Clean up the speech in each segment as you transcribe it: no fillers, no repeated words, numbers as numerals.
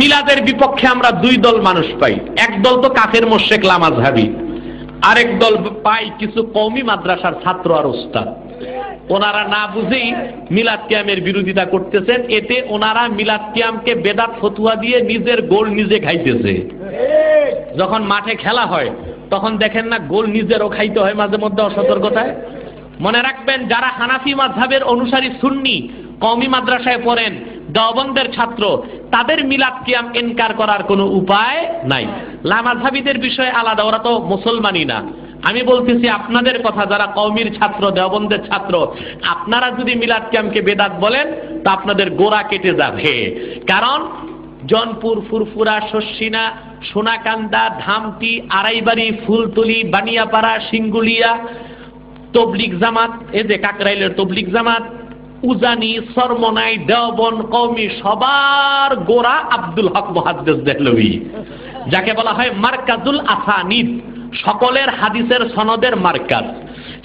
মিলাদের বিপক্ষে আমরা দুই দল মানুষ পাই। এক দল তো কাফের মুশরিক লামাযহাবী, আরেক দল পাই কিছু কওমি মাদ্রাসার ছাত্র আর ওস্তাদ। ওনারা না বুঝেই মিলাদ কিয়ামের বিরোধিতা করতেছেন। এতে ওনারা মিলাদ কিয়ামকে বেদাত ফতুয়া দিয়ে নিজের গোল নিজে খাইতেছে। যখন মাঠে খেলা হয় তখন দেখেন না গোল নিজেরও খাইতে হয় মাঝে মধ্যে অসতর্কতায়। মনে রাখবেন, যারা হানাফি মাযহাবের অনুসারী সুন্নি কওমি মাদ্রাসায় পড়েন, দেওবন্দের ছাত্র, তাদের মিলাদ কিয়াম ইনকার করার কোনো উপায় নাই। লামাযহাবীদের বিষয়ে আলাদা, ওরা তো মুসলমানই না। আমি বলতেছি আপনাদের কথা, যারা কওমির ছাত্র, দেওবন্দের ছাত্র, আপনারা যদি মিলাদ কিয়ামকে বেদাত বলেন তা আপনাদের গোড়া কেটে যাবে। কারণ জনপুর, ফুরফুরা, শস্যিনা, সোনাকান্দা, ধামটি, আড়াইবাড়ি, ফুলতলি, বানিয়াপাড়া, সিঙ্গুলিয়া, তবলিগ জামাত, এই যে কাকরাইলের তবলিগ জামাত, উজানি, সরমনাই, দেওবন, কওমি, সবার গোড়া আব্দুল হক মুহাদ্দিস দেহলভী, যাকে বলা হয় মারকাজুল আসানিদ, সকলের হাদিসের সনদের মার্কাজ।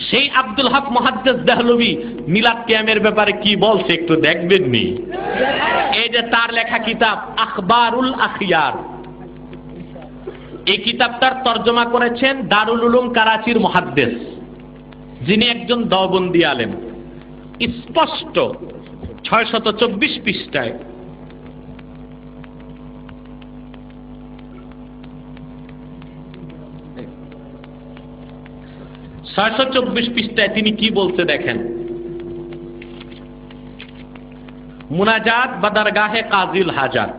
সেই আব্দুল হক মুহাদ্দিস দেহলভী মিলাদ কিয়ামের ব্যাপারে কি বলছে একটু দেখবেন নি। এই যে তার লেখা কিতাব আখবারুল আখিয়ার, এই কিতাবটার তরজমা করেছেন দারুল উলুম করাচির মুহাদ্দিস, যিনি একজন দেওবন্দি আলেম। স্পষ্ট 624 পৃষ্ঠায় 624 পৃষ্ঠায় তিনি কি বলতে দেখেন। মুনাজাত বাদারগাহে কাজিল হাজাত,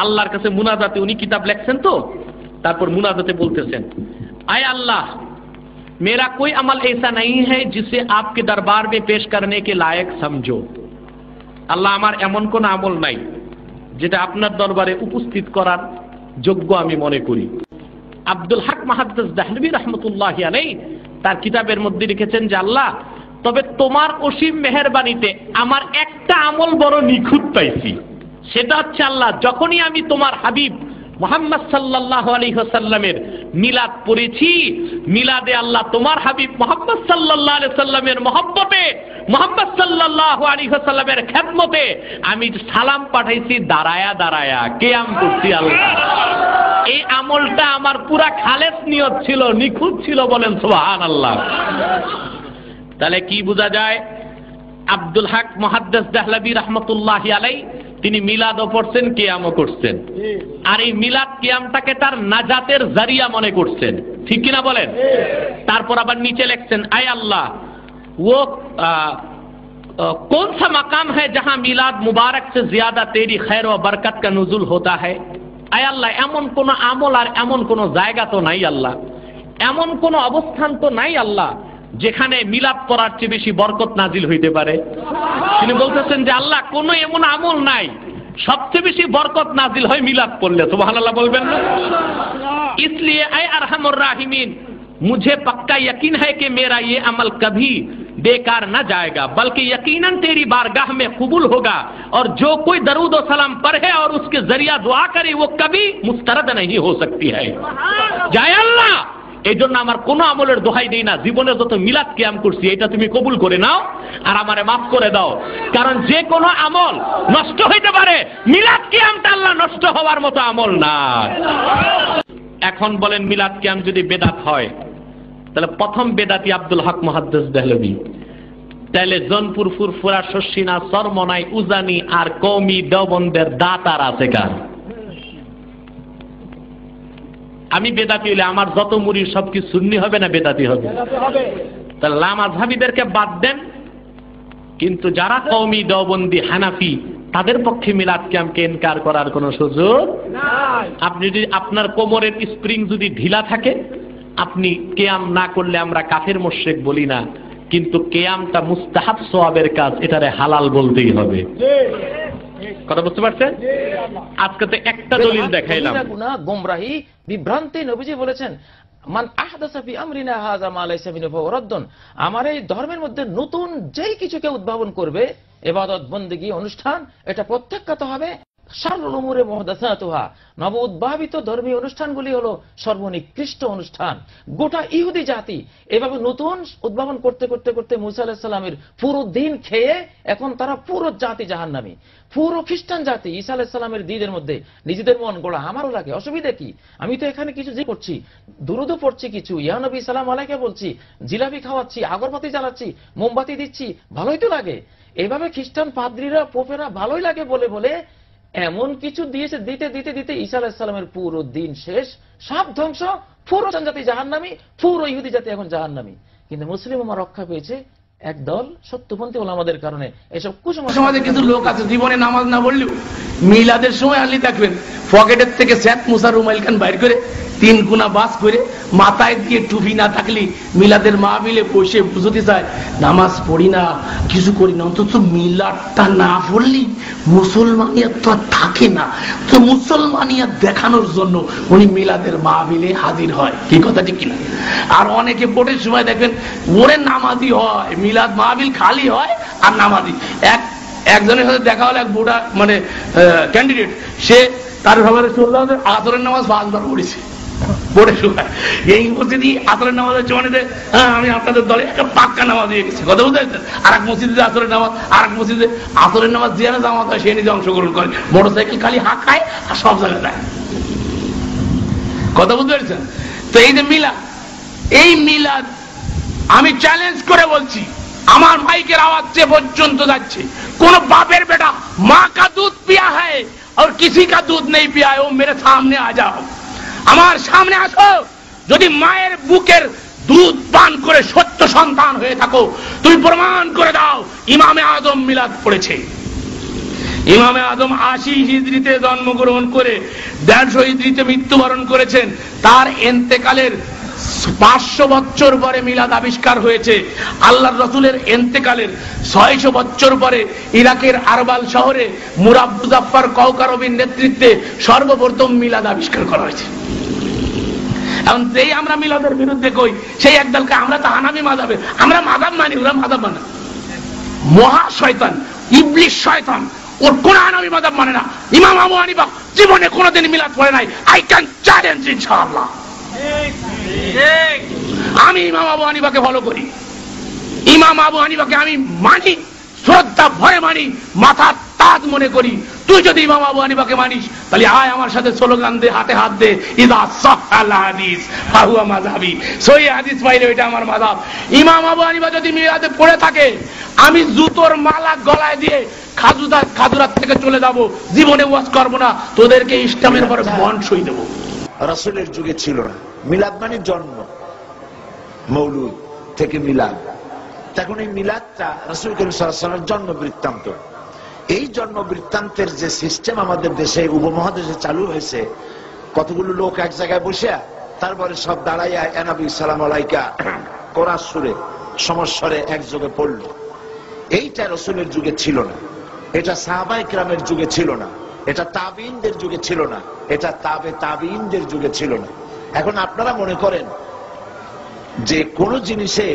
আল্লাহর কাছে মুনাজাতে উনি কিতাব লেখছেন তো, তারপর মুনাজাতে বলতেছেন, আয় আল্লাহ, मेरा कोई अमल ऐसा नहीं है जिसे आपके दरबार में पेश करने के लायक समझो। আল্লাহ, আমার এমন কোন আমল নাই যেটা আপনার দরবারে উপস্থিত করার যোগ্য আমি মনে করি। আব্দুল হক মুহাদ্দিস দেহলভী রাহমাতুল্লাহি আলাইহি তার কিতাবের মধ্যে লিখেছেন যে আল্লাহ, তবে তোমার অসীম মেহেরবানিতে আমার একটা আমল বড় নিখুঁত পাইছি। সেটা হচ্ছে আল্লাহ, যখনই আমি তোমার হাবিব মুহাম্মদ সাল্লাল্লাহু আলাইহি ওয়াসাল্লামের মিলাদ পড়েছি, মিলাদে আল্লাহ তোমার হাবিব মুহাম্মদ সাল্লাল্লাহু আলাইহি ওয়াসাল্লামের মহব্বতে, মুহাম্মদ সাল্লাল্লাহু আলাইহি ওয়াসাল্লামের খেদমতে আমি সালাম পাঠাইছি দাঁড়ায়া দাঁড়ায়া, কিয়াম করছি আল্লাহ। এই আমলটা আমার পুরা খালেস নিয়ত ছিল, নিখুঁত ছিল, বলেন সুবহানাল্লাহ। তাহলে কি বোঝা যায়? আব্দুল হক মুহাদ্দিস দেহলভী রাহমাতুল্লাহি আলাইহি তিনি মিলাদও পড়ছেন, কিয়ামও করছেন, আর এই মিলাদ কিয়ামটাকে তার নাজাতের জারিয়া মনে করছেন, ঠিক কিনা বলেন? তারপর আবার নিচে লিখছেন, আয় আল্লাহ, वो कौन सा मकाम है जहां मिलाद मुबारक से ज्यादा तेरी खैर व बरकत का नुजुल होता है। আয় আল্লাহ, এমন কোন আমল আর এমন কোন জায়গা তো নাই আল্লাহ, এমন কোন অবস্থান তো নাই আল্লাহ যেখানে মিলাদ পড়ার চেয়ে বেশি বরকত নাজিল হইতে পারে। তিনি বলতেছেন যে আল্লাহ, কোন এমন আমল নাই সবচেয়ে বেশি বরকত নাজিল হয় মিলাদ পড়লে। সুবহানাল্লাহ বলবেন না? इसलिए ऐ अरहमुर राहिमीन, मुझे पक्का यकीन है कि मेरा ये अमल कभी बेकार न जाएगा, बल्कि यकीनन तेरी बारगाह में कबूल होगा, और जो कोई दरूद और सलाम पढ़े और उसके जरिया दुआ करे वो कभी मुस्तरद नहीं हो सकती है। जय अल्लाह, এই জন্য আমার কোন আমলের দোহাই দেই না, জীবনে যত মিলাদ কিয়াম করছি এটা তুমি কবুল করে নাও আর আমারে মাফ করে দাও। কারণ যে কোনো আমল নষ্ট হইতে পারে, মিলাদ কিয়ামটা আল্লাহ নষ্ট হওয়ার মতো আমল না। এখন বলেন, মিলাদ কিয়াম যদি বেদাত হয় তাহলে প্রথম বেদাতি আব্দুল হক মুহাদ্দিস দেহলভী। তাহলে জনপুর, ফুরফুরা, শস্যিনা, সরমনাই, উজানি আর কওমি দেওবন্দের দাতার আছে কার? আমি বেদাতি হইলে আমার যত মুরিদ সব কি সুন্নি হবে না বেদাতি হবে? তাহলে লামাযহাবীদেরকে বাদ দেন, কিন্তু যারা কওমি, দেওবন্দি, হানাফি, তাদের পক্ষে মিলাদ কিয়ামকে ইনকার করার কোনো সুযোগ নাই। আপনি যদি আপনার কোমরের স্প্রিং যদি ঢিলা থাকে, আপনি কিয়াম না করলে আমরা কাফের মুশরিক বলি না, কিন্তু কিয়ামটা মুস্তাহাব সওয়াবের কাজ, এটারে হালাল বলতেই হবে। কথা বুঝতে পারছেন? আজকে তো একটা দলিল দেখাইলাম, গুনাহ, গোমরাহি, বিভ্রান্তি। নবীজি বলেছেন, মান আহদাসা ফি আমরিনা হাযা মা লাইসা মিনহু ফাহুয়া রাদ্দুন, আমার এই ধর্মের মধ্যে নতুন যেই কিছুকে উদ্ভাবন করবে, ইবাদত, বন্দেগী, অনুষ্ঠান, এটা প্রত্যাখ্যাত হবে। শাররুল উমুরি মুহদাসাতুহা, নব উদ্ভাবিত ধর্মীয় অনুষ্ঠানগুলি হলো সর্বনিকৃষ্ট অনুষ্ঠান। গোটা ইহুদি জাতি এভাবে নতুন উদ্ভাবন করতে করতে করতে মুসা আলাইহিস সালামের পুরো দিন খেয়ে এখন তারা পুরো জাতি জাহান্নামী। পুরো খ্রিস্টান জাতি ঈসা আলাইহিস সালামের দিনের মধ্যে নিজেদের মন গড়া, আমারও লাগে, অসুবিধা কি, আমি তো এখানে কিছু যে করছি, দুরুদও পড়ছি, কিছু ইয়া নবী সালাম আলাইকে বলছি, জিলাপি খাওয়াচ্ছি, আগরবাতি জ্বালাচ্ছি, মোমবাতি দিচ্ছি, ভালোই তো লাগে। এভাবে খ্রিস্টান পাদ্রীরা পোপেরা ভালোই লাগে বলে বলে এমন কিছু দিয়েছে, দিতে দিতে দিতে ঈসা আলাইহিস সালামের পুরো দিন শেষ, সব ধ্বংস, পুরো জাতি জাহান্নামী, পুরো ইহুদি জাতি এখন জাহান্নামী। কিন্তু মুসলিম উম্মাহ রক্ষা পেয়েছে একদল সত্যপন্থী ওলামাদের কারণে। এসব সমাজে কিছু লোক আছে জীবনে নামাজ না পড়লেও মিলাদের সময় আসলে দেখবেন পকেটের থেকে স্যাত মুসা রুমাইল খান বাইর করে 3 গুণা বাস করে মাথায় দিয়ে টুপি না থাকলে মিলাদের মাহফিলে বসে বুঝতে চায় নামাজ পড়ি না, কিছু করি না, অন্তত মিলাদটা না পড়লি মুসলমানিয়াত তো থাকে না, তো মুসলমানিয়াত দেখানোর জন্য উনি মিলাদের মাহফিলে হাজির হয়। কি কথা ঠিক কিনা? আর অনেকে ভোটের সময় দেখবেন ওরে নামাজি হয়, মিলাদ মাহফিল খালি হয় আর নামাজি। একজনের সাথে দেখা হলো, এক বুড়া মানে ক্যান্ডিডেট, সে তার ভাবে চললো আসরের নামাজ 5 বার পড়েছে ভোটের সময়। এই মসজিদে আসরের নামাজের জমানেতে আমি আপনাদের দলে একটা পাক্কা নামাজ হয়ে গেছে, কথা বুঝতে পারছেন? আর এক মসজিদে আসরের নামাজ, আর এক মসজিদে আসরের নামাজ যে জামাত হয় সে নিজে অংশগ্রহণ করে, মোটরসাইকেল খালি হাঁকায় আর সব জায়গায় যায়, কথা বুঝতে পারছেন? তো এই যে মিলাদ, এই মিলাদ আমি চ্যালেঞ্জ করে বলছি, আমার মাইকের আওয়াজ যে পর্যন্ত যাচ্ছে, কোন বাপের বেটা মা কা দুধ পিয়া है और किसी का दूध नहीं पिया है, वो मेरे सामने आ जाओ, আমার সামনে আসো। যদি মায়ের বুকের দুধ পান করে সত্য সন্তান হয়ে থাকো, তুমি প্রমাণ করে দাও ইমামে আদম মিলাদ পড়েছে। ইমামে আদম 80 হিজরিতে জন্মগ্রহণ করে 150 হিজরিতে মৃত্যুবরণ করেছেন। তার ইন্তেকালের 500 বছর পরে মিলাদ আবিষ্কার হয়েছে। আল্লাহর রাসূলের ইন্তেকালের 600 বছর পরে ইরাকের আরবাল শহরে মুরাব মুজাফফর কওকারবির নেতৃত্বে সর্বপ্রথম মিলাদ আবিষ্কার করা হয়েছে। এখন যেই আমরা মিলাদের বিরুদ্ধে কই, সেই একদলকে আমরা তো হানাফি মাযহাবে, আমরা মাযহাব মানি, ওরা মাযহাব মানে মহা শয়তান, ইবলিশ শয়তান, ওর কোন হানাফি মাযহাব মানে না। ইমাম আবু হানিফা জীবনে কোনোদিন মিলাদ পড়ে নাই। আই ক্যান চ্যালেঞ্জ ইনশাআল্লাহ। আমি ইমাম আবু হানিফাকে ফলো করি, ইমাম আবু হানিফাকে আমি মানি, শ্রদ্ধা ভয়ে মানি, মাথার তাজ মনে করি। তুই যদি ইমাম আবু হানিফাকে মানিস তাহলে আয় আমার সাথে স্লোগান দে, হাতে হাত দে, ইদা সাহাল হাদিস ফাহুয়া মাযহাবি, সহিহ হাদিস পাইলে ওইটা আমার মাযহাব। ইমাম আবু হানিফা যদি মিলাদে পড়ে থাকে, আমি জুতোর মালা গলায় দিয়ে খাজুরাত থেকে চলে যাব, জীবনে ওয়াজ করব না, তোদেরকে ইসলামের পরে বন্ড সই দেব। রাসূলের যুগে ছিল না মিলাদ মানে জন্ম, মৌলুদ থেকে মিলাদ। তখন এই মিলাদটা রাসূল করিম সাল্লাল্লাহু আলাইহি ওয়াসাল্লামের জন্ম বৃত্তান্ত। এই জন্ম বৃত্তান্তের যে সিস্টেম আমাদের দেশে উপমহাদেশে চালু হয়েছে, কতগুলো লোক এক জায়গায় বসে তারপরে সব দাঁড়াইয়া নবী সালাম আলাইকা কোরআন সুরে সমস্বরে একযোগে পড়ল, এইটা রাসূলের যুগে ছিল না, এটা সাহাবায়ে কেরামের যুগে ছিল না, এটা তাবিঈনদের যুগে ছিল না, এটা তাবিঈনদের যুগে ছিল না। এখন আপনারা মনে করেন যে কোন জিনিসে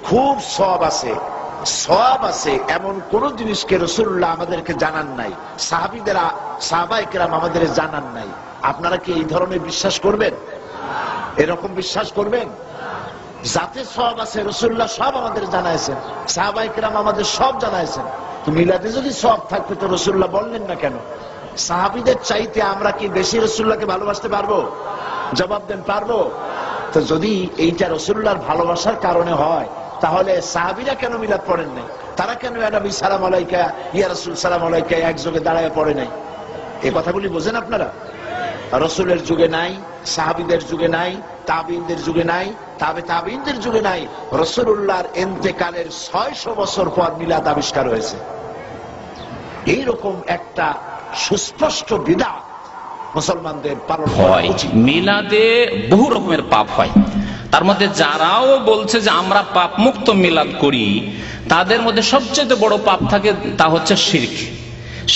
খুব সওয়াব আছে এমন কোন জিনিসকে রাসূলুল্লাহ আমাদেরকে জানান নাই, সাহাবায়ে কেরাম আমাদের জানান নাই। আপনারা কি এই ধরনের বিশ্বাস করবেন? এরকম বিশ্বাস করবেন? যাতে সওয়াব আছে রাসূলুল্লাহ সব আমাদের জানাইছেন, সাহাবায়ে কেরাম আমাদের সব জানাইছেন। তো মিলাদে যদি সওয়াব থাকতো তো রাসূলুল্লাহ বললেন না কেন? সাহাবীদের চাইতে আমরা কি বেশি রাসূলুল্লাহকে ভালোবাসতে পারবো? জবাব দেন, পারবো? তো যদি এইটা রাসূলুল্লাহর ভালোবাসার কারণে হয়, তাহলে সাহাবীরা কেন মিলাদ পড়েন নাই? তারা কেন ইয়া নবী সালাম আলাইকা, ইয়া রাসূল সালাম আলাইকা একযোগে দাঁড়ায় পড়ে নাই? এই কথাগুলি বোঝেন আপনারা? রাসূলের যুগে নাই, সাহাবীদের যুগে নাই, তাবিঈনদের যুগে নাই, তাবিঈনদের যুগে নাই। রাসূলুল্লাহর ইন্তেকালের 600 বছর পর মিলাদ আবিষ্কার হয়েছে। এইরকম একটা সুস্পষ্ট বিদআত মুসলমানদের পালন করা উচিত। মিলাদে বহু রকমের পাপ হয়, তার মধ্যে যারাও বলছে যে আমরা পাপ মুক্ত মিলাদ করি, তাদের মধ্যে সবচেয়ে বড় পাপ থাকে, তা হচ্ছে শিরক।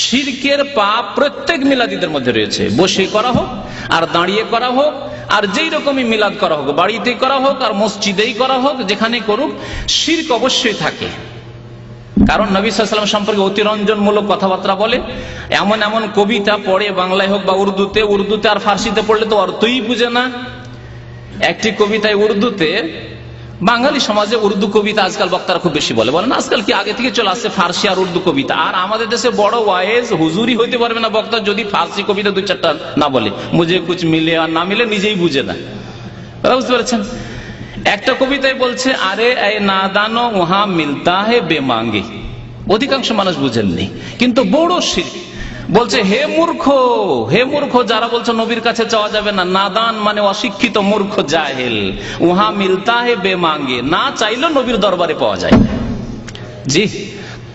শিরকের পাপ প্রত্যেক মিলাদীদের মধ্যে রয়েছে, বসে করা হোক আর দাঁড়িয়ে করা হোক, আর যেই রকমই মিলাদ করা হোক, বাড়িতে করা হোক আর মসজিদেই করা হোক, যেখানে করুক, শিরক অবশ্যই থাকে। কারণ নবী সাল্লাল্লাহু আলাইহি ওয়াসাল্লাম সম্পর্কে অতিরঞ্জনমূলক কথাবার্তা বলে, এমন এমন কবিতা পড়ে, বাংলায় হোক বা উর্দুতে আর ফার্সিতে পড়লে তো অর্থই বুঝে না। একটি কবিতায় উর্দুতে, বাঙালি সমাজে উর্দু কবিতা আজকাল বক্তারা খুব বেশি বলে না, আজকাল কি আগে থেকে চলে আসছে ফার্সি আর উর্দু কবিতা। আর আমাদের দেশে বড় ওয়াইজ হুজুরি হইতে পারবে না বক্তা যদি ফার্সি কবিতা দুই চারটা না বলে, মুঝে কুছ মিলে আর না মিলে নিজেই বুঝে না। বুঝতে পারছেন? একটা কবিতায় বলছে, আরে এই নাদানো ওহা মিলতা হে বেমাঙ্গে। অধিকাংশ মানুষ বুঝেননি, কিন্তু বড় শিরক। বলছে হে মূর্খ যারা বলছে নবীর কাছে চাওয়া যাবে না, নাদান মানে অশিক্ষিত মূর্খ জাহেল, ওহা মিলতা হে বেমাঙ্গে, না চাইলেও নবীর দরবারে পাওয়া যায়। জি,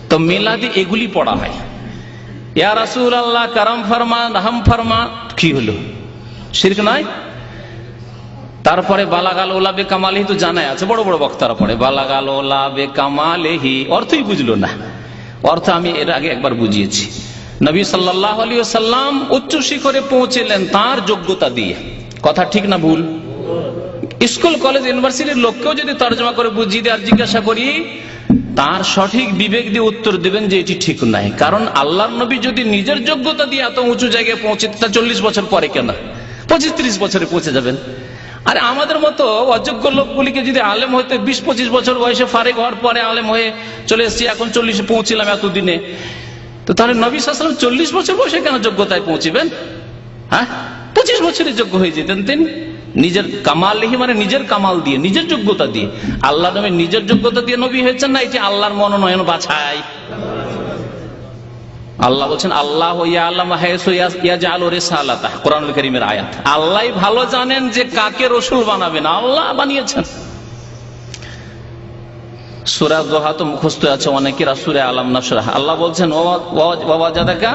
তো মিলাদি এগুলি পড়া হয়। ইয়া রাসূলুল্লাহ কারাম ফরমা, রহম ফরমা, কি হলো? শিরক নয়? তারপরে বালাগাল ওলা বে কামালেহি তো জানাই আছে, বড় বড় বক্তারা পড়ে বালাগাল ওলা বে কামালেহি, অর্থই বুঝলো না। অর্থ আমি এর আগে একবার বুঝিয়েছি। নবী সাল্লাল্লাহু আলাইহি ওয়াসাল্লাম উচ্চ শিখরে পৌঁছলেন তার যোগ্যতা দিয়ে। কথা ঠিক না ভুল? স্কুল কলেজ ইউনিভার্সিটির লোককেও যদি তর্জমা করে বুঝিয়ে দিয়ে আর জিজ্ঞাসা করি, তার সঠিক বিবেক দিয়ে উত্তর দেবেন যে এটি ঠিক নাই। কারণ আল্লাহর নবী যদি নিজের যোগ্যতা দিয়ে এত উঁচু জায়গায় পৌঁছে, তা 40 বছর পরে কেন 25-30 বছরে পৌঁছে যাবেন। আর আমাদের মতো অযোগ্য লোকগুলিকে যদি আলেম হইতে 20-25 বছর বয়সে ফারেক হওয়ার পরে আলেম হয়ে চলে এসেছি, এখন 40-এ পৌঁছিলাম এতদিনে, তো তাহলে নবী সাল্লাল্লাহু আলাইহি ওয়াসাল্লাম 40 বছর বয়সে কেন যোগ্যতায় পৌঁছিবেন? হ্যাঁ, 25 বছরে যোগ্য হয়ে যেতেন তিনি। নিজের কামাল লিহি মানে নিজের কামাল দিয়ে, নিজের যোগ্যতা দিয়ে। আল্লাহ নবী নিজের যোগ্যতা দিয়ে নবী হয়েছেন না এটি আল্লাহর মনোনয়ন বাছাই। আল্লাহ বলছেন আল্লাহ ইয়ালামু হাইসু ইয়াজআলু রিসালাতাহ, কোরআনুল কারীমের আয়াত। আল্লাহই ভালো জানেন যে কাকে রাসূল বানাবেন, আল্লাহ বানিয়েছেন। সূরা দোহা তো মুখস্থ আছে অনেকের, সূরা আলাম নাশরাহ। আল্লাহ বলছেন ওয়াজাদাকা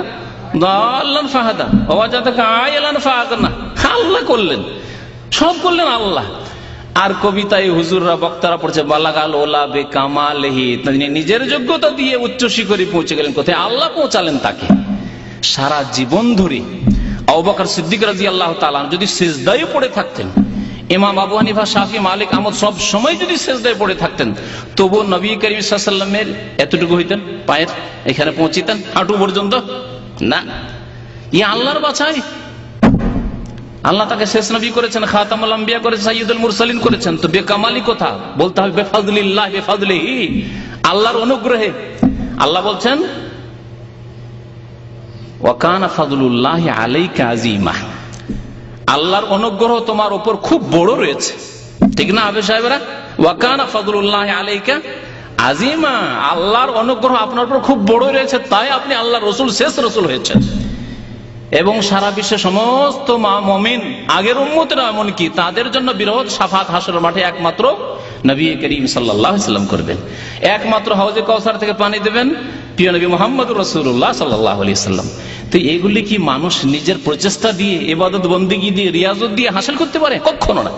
দাল্লান ফাহাদা ওয়াজাদাকা আইলান ফাআগনা। আল্লাহ করলেন, সব করলেন আল্লাহ। আর কবিতায় হুজুররা বক্তারা পড়ছে বালাগাল ওলা বে কামালেহি, নিজের যোগ্যতা দিয়ে উচ্চ শিখরে পৌঁছে গেলেন। কোথায়? আল্লাহ পৌঁছালেন তাকে। সারা জীবন ধরে আবু বকর সিদ্দিক রাদিয়াল্লাহু তাআলা যদি সিজদায় পড়ে থাকতেন, ইমাম আবু হানিফা, শাফি, মালিক, আহমদ সব সময় যদি সিজদায় পড়ে থাকতেন, তবু নবী করিম সাল্লাল্লাহু আলাইহি ওয়াসাল্লামের এতটুকু হইতেন, পায়ের এখানে পৌঁছিতেন, হাঁটু পর্যন্ত না। ইয়া আল্লাহর বাছাই। আল্লাহ তাকে শেষ নবী করেছেন, খাতামুল আম্বিয়া করেছেন, সাইয়্যিদুল মুরসালিন করেছেন। তো বেকামালি কোথা? বলতে হবে বেফাজলিল্লাহ, বেফাজলিহি, আল্লাহর অনুগ্রহে। আল্লাহ বলছেন ওয়া কানা ফাদলুল্লাহি আলাইকা আযীমা, আল্লাহর অনুগ্রহ তোমার উপর খুব বড় রয়েছে। ঠিক না আবে সাহেবরা? ওয়া কানা ফাদলুল্লাহি আলাইকা আযীমা, আল্লাহর অনুগ্রহ আপনার উপর খুব বড় রয়েছে, তাই আপনি আল্লাহর রাসূল, শেষ রাসূল হয়েছেন। এবং সারা বিশ্বের সমস্ত মুমিন, আগের উম্মতেরা এমনকি, তাদের জন্য বৃহৎ শাফাত হাসরের মাঠে একমাত্র নবী করিম সাল্লাল্লাহু আলাইহি ওয়াসাল্লাম করবেন। একমাত্র হাউজে কাউসার থেকে পানি দেবেন প্রিয় নবী মুহাম্মদুর রাসূলুল্লাহ সাল্লাল্লাহু আলাইহি ওয়াসাল্লাম। তো এগুলি কি মানুষ নিজের প্রচেষ্টা দিয়ে, ইবাদত বন্দেগী দিয়ে, রিয়াজত দিয়ে হাসিল করতে পারে? কখনো না।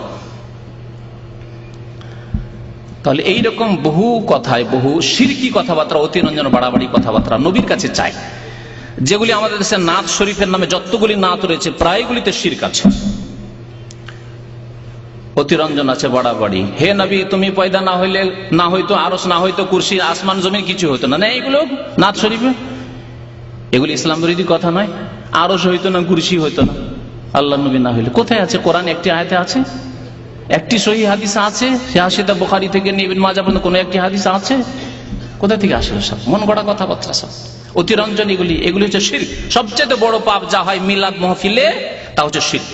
তাহলে এইরকম বহু কথায়, বহু শিরকি কথাবার্তা, অতিরঞ্জন বাড়াবাড়ি কথাবার্তা নবীর কাছে চায়। যেগুলি আমাদের দেশে নাত শরীফের নামে যতগুলি নাত রয়েছে, প্রায়গুলিতে শিরক আছে, অতিরঞ্জন আছে, বাড়াবাড়ি। হে নবী তুমি পয়দা না হইলে, না হইতো আরশ, না হইতো কুরসি, আসমান জমিন কিছু হইতো না, এইগুলো নাত শরীফে। এগুলি ইসলাম বিরোধী কথা নয়। আরশ হইতো না, কুরসি হইতো না, আল্লাহ নবী না হইলে। কোথায় আছে? কোরআন একটি আয়াতে আছে, একটি সহিহ হাদিস আছে, সিয়াসিদা বুখারী থেকে নিয়ে ইবনে মাজাহ পর্যন্ত কোন একটি হাদিস আছে? কোথা থেকে আসলে? সব মন গড়া কথাবার্তা, সব অতিরঞ্জন। এগুলি হচ্ছে শিরক। সবচেয়ে বড় পাপ যা হয় মিলাদ মাহফিলে, তা হচ্ছে শিরক।